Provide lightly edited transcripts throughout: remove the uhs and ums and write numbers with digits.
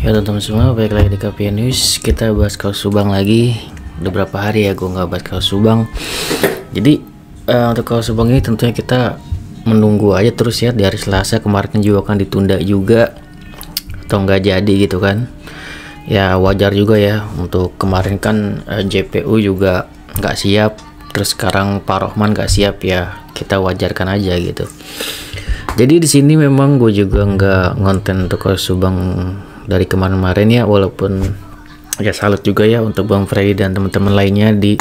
Ya teman-teman semua, balik lagi di KPN News. Kita bahas kasus Subang lagi. Udah berapa hari ya gue nggak bahas kasus Subang. Jadi untuk kasus Subang ini tentunya kita menunggu aja terus ya. Di hari Selasa kemarin juga akan ditunda juga atau nggak jadi gitu kan. Ya wajar juga ya, untuk kemarin kan JPU juga nggak siap, terus sekarang Pak Rohman nggak siap, ya kita wajarkan aja gitu. Jadi di sini memang gue juga nggak ngonten untuk kasus Subang dari kemarin-kemarin ya, walaupun ya salut juga ya untuk Bang Freddy dan teman-teman lainnya di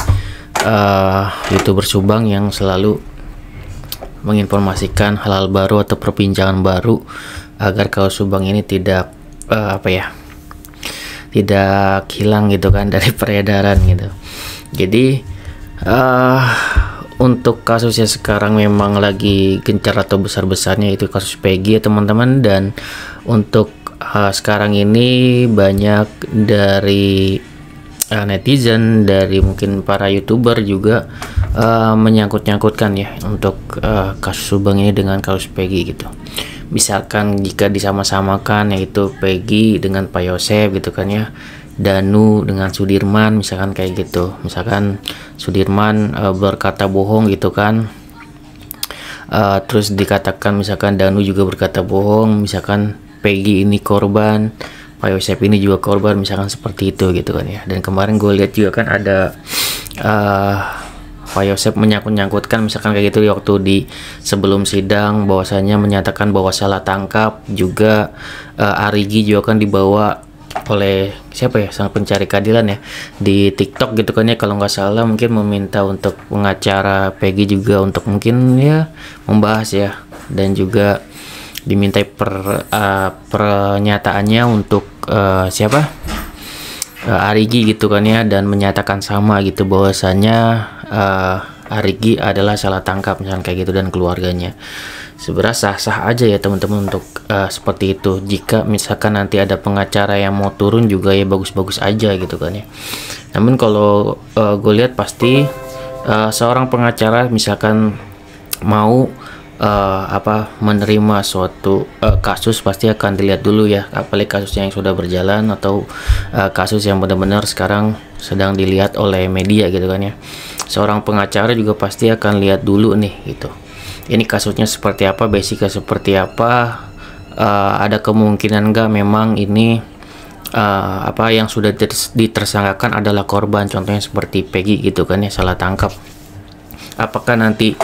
YouTuber Subang yang selalu menginformasikan hal-hal baru atau perbincangan baru agar kasus Subang ini tidak tidak hilang gitu kan dari peredaran gitu. Jadi untuk kasusnya sekarang memang lagi gencar atau besar-besarnya itu kasus Peggy ya teman-teman. Dan untuk sekarang ini banyak dari netizen, dari mungkin para YouTuber juga menyangkut-nyangkutkan ya untuk kasus Subang ini dengan kasus Peggy gitu. Misalkan jika disama-samakan yaitu Peggy dengan Pak Yosef gitu kan ya, Danu dengan Sudirman misalkan kayak gitu. Misalkan Sudirman berkata bohong gitu kan, terus dikatakan misalkan Danu juga berkata bohong, misalkan Peggy ini korban, Pak Yosef ini juga korban, misalkan seperti itu gitu kan ya. Dan kemarin gue lihat juga kan ada Pak Yosef menyangkut-nyangkutkan misalkan kayak gitu waktu di sebelum sidang, bahwasanya menyatakan bahwa salah tangkap juga. Arigi juga kan dibawa oleh siapa ya, sang pencari keadilan ya di TikTok gitu kan ya, kalau nggak salah, mungkin meminta untuk pengacara Peggy juga untuk mungkin ya membahas ya, dan juga dimintai pernyataannya untuk Arigi gitu kan ya, dan menyatakan sama gitu bahwasanya Arigi adalah salah tangkap misalkan kayak gitu dan keluarganya. Sebenarnya sah-sah aja ya teman-teman untuk seperti itu. Jika misalkan nanti ada pengacara yang mau turun juga ya bagus-bagus aja gitu kan ya. Namun kalau gue lihat pasti seorang pengacara misalkan mau menerima suatu kasus, pasti akan dilihat dulu ya, apalagi kasusnya yang sudah berjalan atau kasus yang benar-benar sekarang sedang dilihat oleh media gitu kan ya. Seorang pengacara juga pasti akan lihat dulu nih gitu, ini kasusnya seperti apa, basicnya seperti apa, ada kemungkinan nggak memang ini yang sudah ditersangkakan adalah korban, contohnya seperti Peggy gitu kan ya, salah tangkap. Apakah nanti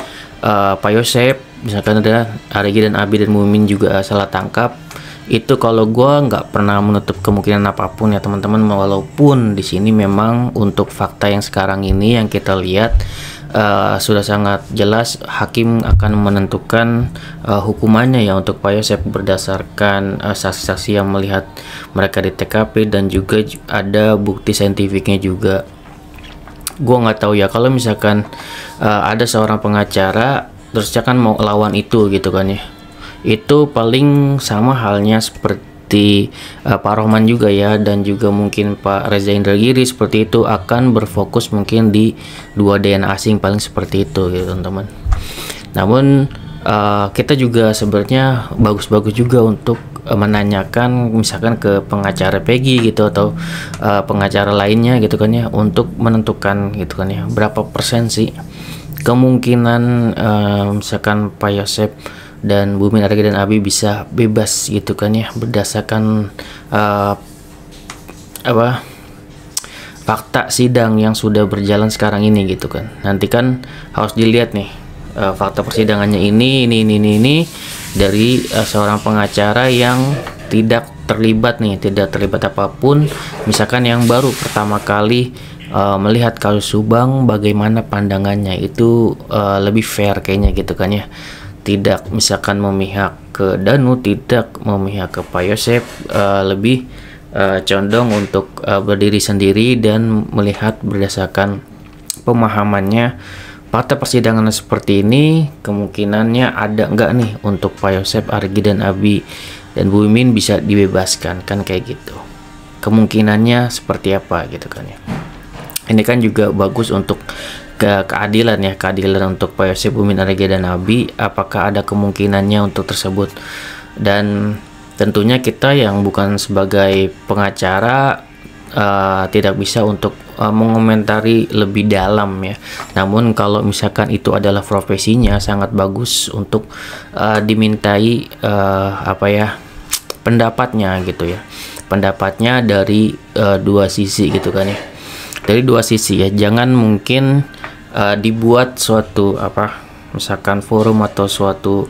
Pak Yosef misalkan ada Arigi dan Abi dan Mumin juga salah tangkap, itu kalau gue nggak pernah menutup kemungkinan apapun ya teman-teman. Walaupun di sini memang untuk fakta yang sekarang ini yang kita lihat sudah sangat jelas hakim akan menentukan hukumannya ya untuk Pak Yosef berdasarkan saksi-saksi yang melihat mereka di TKP, dan juga ada bukti saintifiknya juga. Gue nggak tahu ya kalau misalkan ada seorang pengacara terus dia kan mau lawan itu gitu kan ya, itu paling sama halnya seperti Pak Rohman juga ya, dan juga mungkin Pak Reza Indragiri seperti itu, akan berfokus mungkin di 2 DNA asing, paling seperti itu gitu teman-teman. Namun kita juga sebenarnya bagus-bagus juga untuk menanyakan misalkan ke pengacara Peggy gitu atau pengacara lainnya gitu kan ya, untuk menentukan gitu kan ya berapa persen sih kemungkinan misalkan Pak Yosef dan Bumin, Arigi dan Abi bisa bebas gitu kan ya, berdasarkan fakta sidang yang sudah berjalan sekarang ini gitu kan. Nanti kan harus dilihat nih fakta persidangannya ini dari seorang pengacara yang tidak terlibat apapun, misalkan yang baru pertama kali melihat kasus Subang, bagaimana pandangannya itu lebih fair kayaknya gitu kan ya, tidak misalkan memihak ke Danu, tidak memihak ke Pak Yosef, lebih condong untuk berdiri sendiri dan melihat berdasarkan pemahamannya fakta persidangan seperti ini, kemungkinannya ada enggak nih untuk Pak Yosef, Arigi dan Abi dan Bu Mimin bisa dibebaskan kan kayak gitu, kemungkinannya seperti apa gitu kan ya. Ini kan juga bagus untuk keadilan ya, keadilan untuk Pak Yosef, Bumin, Arigi dan Abi, apakah ada kemungkinannya untuk tersebut. Dan tentunya kita yang bukan sebagai pengacara tidak bisa untuk mengomentari lebih dalam ya. Namun kalau misalkan itu adalah profesinya, sangat bagus untuk dimintai pendapatnya gitu ya. Pendapatnya dari dua sisi gitu kan ya. Dari dua sisi ya. Jangan mungkin dibuat suatu misalkan forum atau suatu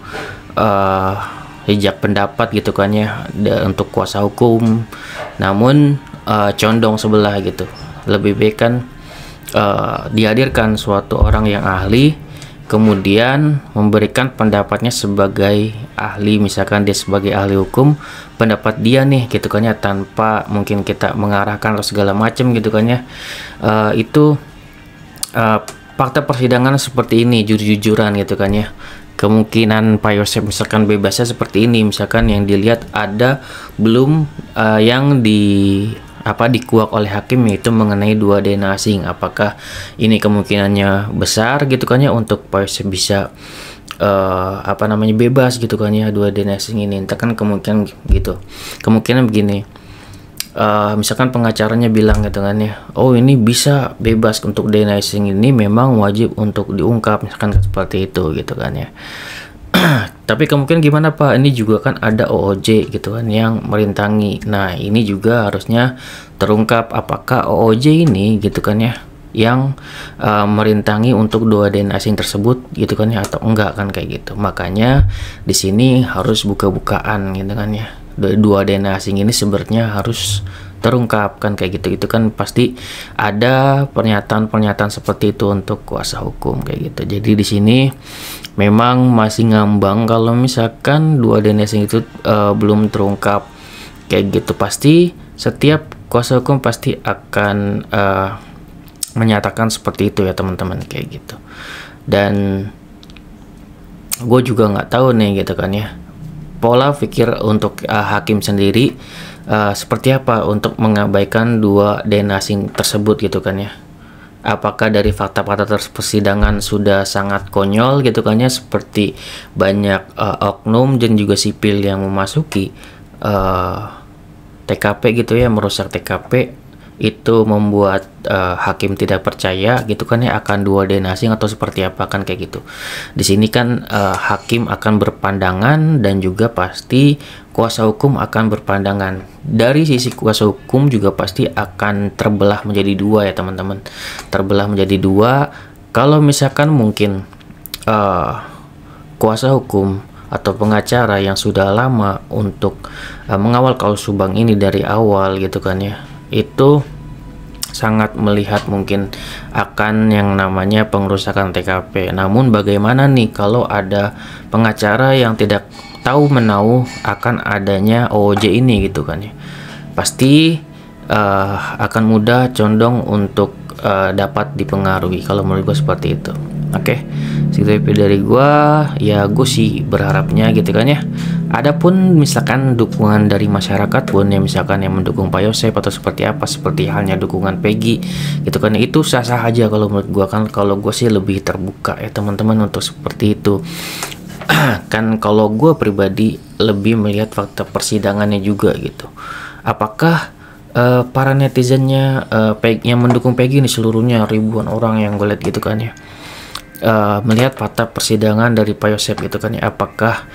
hijab pendapat gitu kan ya untuk kuasa hukum, namun condong sebelah gitu. Lebih baik kan dihadirkan suatu orang yang ahli, kemudian memberikan pendapatnya sebagai ahli, misalkan dia sebagai ahli hukum, pendapat dia nih gitu kan ya, tanpa mungkin kita mengarahkan atau segala macam gitu kan ya. Fakta persidangan seperti ini, jujur-jujuran gitu kan ya. Kemungkinan Pak Yosep misalkan bebasnya seperti ini, misalkan yang dilihat ada belum yang dikuak oleh hakim, yaitu mengenai dua DNA asing. Apakah ini kemungkinannya besar gitu kan ya untuk Pak Yosep bisa bebas gitu kan ya dua DNA asing ini. Entah kan kemungkinan gitu. Kemungkinan begini. Misalkan pengacaranya bilang gitu kan ya, oh ini bisa bebas untuk DNA asing ini memang wajib untuk diungkap, misalkan seperti itu gitu kan ya. Tapi kemungkinan gimana Pak, ini juga kan ada OOJ gitu kan yang merintangi. Nah ini juga harusnya terungkap apakah OOJ ini gitu kan ya yang merintangi untuk dua DNA asing tersebut gitu kan ya, atau enggak kan kayak gitu. Makanya di sini harus buka-bukaan gitu kan ya. Dua DNA asing ini sebenarnya harus terungkap kan kayak gitu. Itu kan pasti ada pernyataan-pernyataan seperti itu untuk kuasa hukum kayak gitu. Jadi di sini memang masih ngambang kalau misalkan dua DNA asing itu belum terungkap kayak gitu. Pasti setiap kuasa hukum pasti akan menyatakan seperti itu ya teman-teman kayak gitu. Dan gue juga nggak tahu nih gitu kan ya, pola pikir untuk hakim sendiri seperti apa untuk mengabaikan dua DNA asing tersebut gitu kan ya. Apakah dari fakta-fakta persidangan sudah sangat konyol gitu kan ya, seperti banyak oknum dan juga sipil yang memasuki TKP gitu ya, merusak TKP, itu membuat hakim tidak percaya gitu kan ya akan dua DNA asing atau seperti apa kan kayak gitu. Di sini kan hakim akan berpandangan dan juga pasti kuasa hukum akan berpandangan. Dari sisi kuasa hukum juga pasti akan terbelah menjadi dua ya teman-teman. Terbelah menjadi dua. Kalau misalkan mungkin kuasa hukum atau pengacara yang sudah lama untuk mengawal kasus Subang ini dari awal gitu kan ya, itu sangat melihat mungkin akan yang namanya pengerusakan TKP. Namun bagaimana nih kalau ada pengacara yang tidak tahu menahu akan adanya OOJ ini gitu kan ya, pasti akan mudah condong untuk dapat dipengaruhi. Kalau menurut gue seperti itu. Oke, segitu dari gue ya. Gue sih berharapnya gitu kan ya, adapun misalkan dukungan dari masyarakat pun ya, misalkan yang mendukung Pak Yosep atau seperti apa, seperti halnya dukungan Peggy gitu kan, itu sah-sah aja kalau menurut gue kan. Kalau gue sih lebih terbuka ya teman-teman untuk seperti itu. Kan kalau gue pribadi lebih melihat fakta persidangannya juga gitu. Apakah para netizennya yang mendukung Peggy ini seluruhnya ribuan orang yang gue lihat gitu kan ya, melihat fakta persidangan dari Pak Yosep gitu kan ya, apakah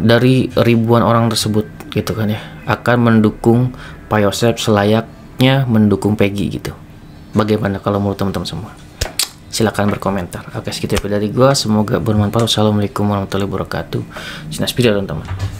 dari ribuan orang tersebut gitu kan ya akan mendukung Pak Yosep selayaknya mendukung Peggy gitu. Bagaimana kalau menurut teman-teman semua? Silahkan berkomentar. Oke, segitu dari gua, semoga bermanfaat. Wassalamualaikum warahmatullahi wabarakatuh. Sinas video teman-teman.